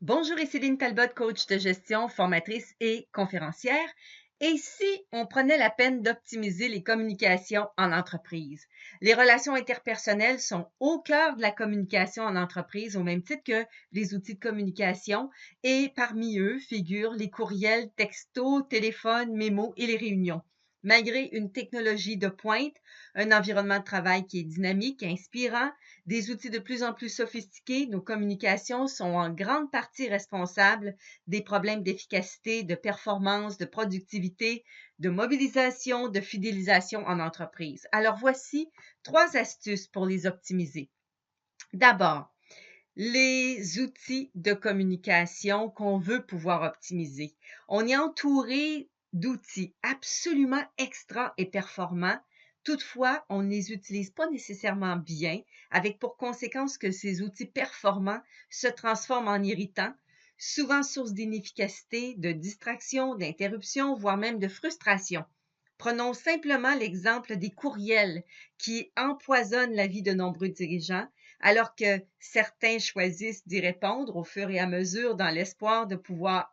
Bonjour, ici Céline Talbot, coach de gestion, formatrice et conférencière. Et si on prenait la peine d'optimiser les communications en entreprise? Les relations interpersonnelles sont au cœur de la communication en entreprise, au même titre que les outils de communication, et parmi eux figurent les courriels, textos, téléphones, mémos et les réunions. Malgré une technologie de pointe, un environnement de travail qui est dynamique, inspirant, des outils de plus en plus sophistiqués, nos communications sont en grande partie responsables des problèmes d'efficacité, de performance, de productivité, de mobilisation, de fidélisation en entreprise. Alors voici 3 astuces pour les optimiser. D'abord, les outils de communication qu'on veut pouvoir optimiser. On est entouré d'outils absolument extra et performants. Toutefois, on ne les utilise pas nécessairement bien, avec pour conséquence que ces outils performants se transforment en irritants, souvent source d'inefficacité, de distraction, d'interruption, voire même de frustration. Prenons simplement l'exemple des courriels qui empoisonnent la vie de nombreux dirigeants, alors que certains choisissent d'y répondre au fur et à mesure dans l'espoir de pouvoir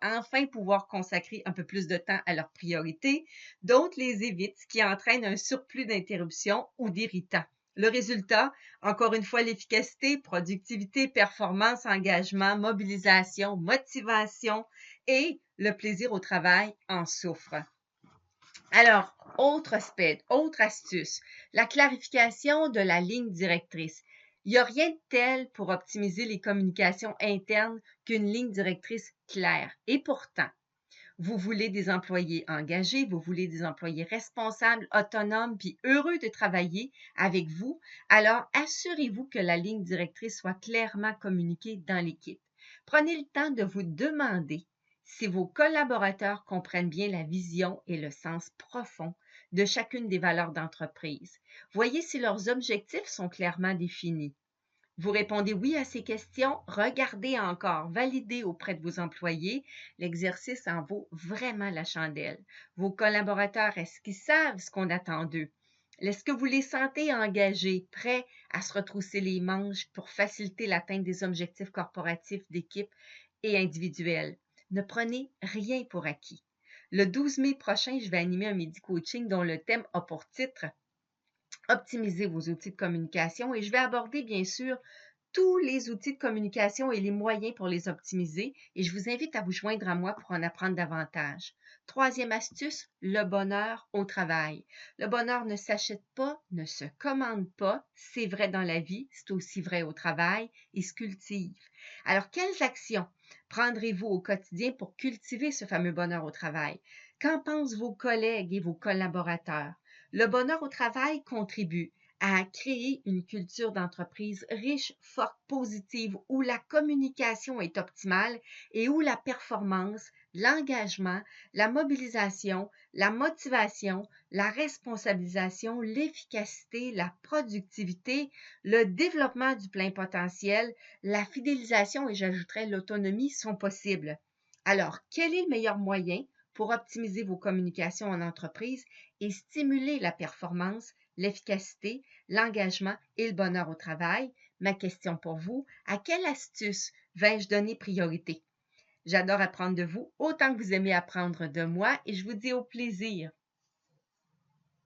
consacrer un peu plus de temps à leurs priorités, d'autres les évitent, ce qui entraîne un surplus d'interruptions ou d'irritants. Le résultat, encore une fois, l'efficacité, productivité, performance, engagement, mobilisation, motivation et le plaisir au travail en souffrent. Alors, autre aspect, autre astuce, la clarification de la ligne directrice. Il n'y a rien de tel pour optimiser les communications internes qu'une ligne directrice claire. Et pourtant, vous voulez des employés engagés, vous voulez des employés responsables, autonomes, puis heureux de travailler avec vous, alors assurez-vous que la ligne directrice soit clairement communiquée dans l'équipe. Prenez le temps de vous demander si vos collaborateurs comprennent bien la vision et le sens profond de chacune des valeurs d'entreprise. Voyez si leurs objectifs sont clairement définis. Vous répondez oui à ces questions, regardez encore, validez auprès de vos employés. L'exercice en vaut vraiment la chandelle. Vos collaborateurs, est-ce qu'ils savent ce qu'on attend d'eux? Est-ce que vous les sentez engagés, prêts à se retrousser les manches pour faciliter l'atteinte des objectifs corporatifs d'équipe et individuels? Ne prenez rien pour acquis. Le 12 mai prochain, je vais animer un midi coaching dont le thème a pour titre optimiser vos outils de communication et je vais aborder bien sûr tous les outils de communication et les moyens pour les optimiser et je vous invite à vous joindre à moi pour en apprendre davantage. Troisième astuce, le bonheur au travail. Le bonheur ne s'achète pas, ne se commande pas. C'est vrai dans la vie, c'est aussi vrai au travail et se cultive. Alors, quelles actions prendrez-vous au quotidien pour cultiver ce fameux bonheur au travail? Qu'en pensent vos collègues et vos collaborateurs? Le bonheur au travail contribue à créer une culture d'entreprise riche, forte, positive, où la communication est optimale et où la performance, l'engagement, la mobilisation, la motivation, la responsabilisation, l'efficacité, la productivité, le développement du plein potentiel, la fidélisation et j'ajouterais l'autonomie sont possibles. Alors, quel est le meilleur moyen pour optimiser vos communications en entreprise et stimuler la performance, l'efficacité, l'engagement et le bonheur au travail? Ma question pour vous, à quelle astuce vais-je donner priorité? J'adore apprendre de vous autant que vous aimez apprendre de moi et je vous dis au plaisir.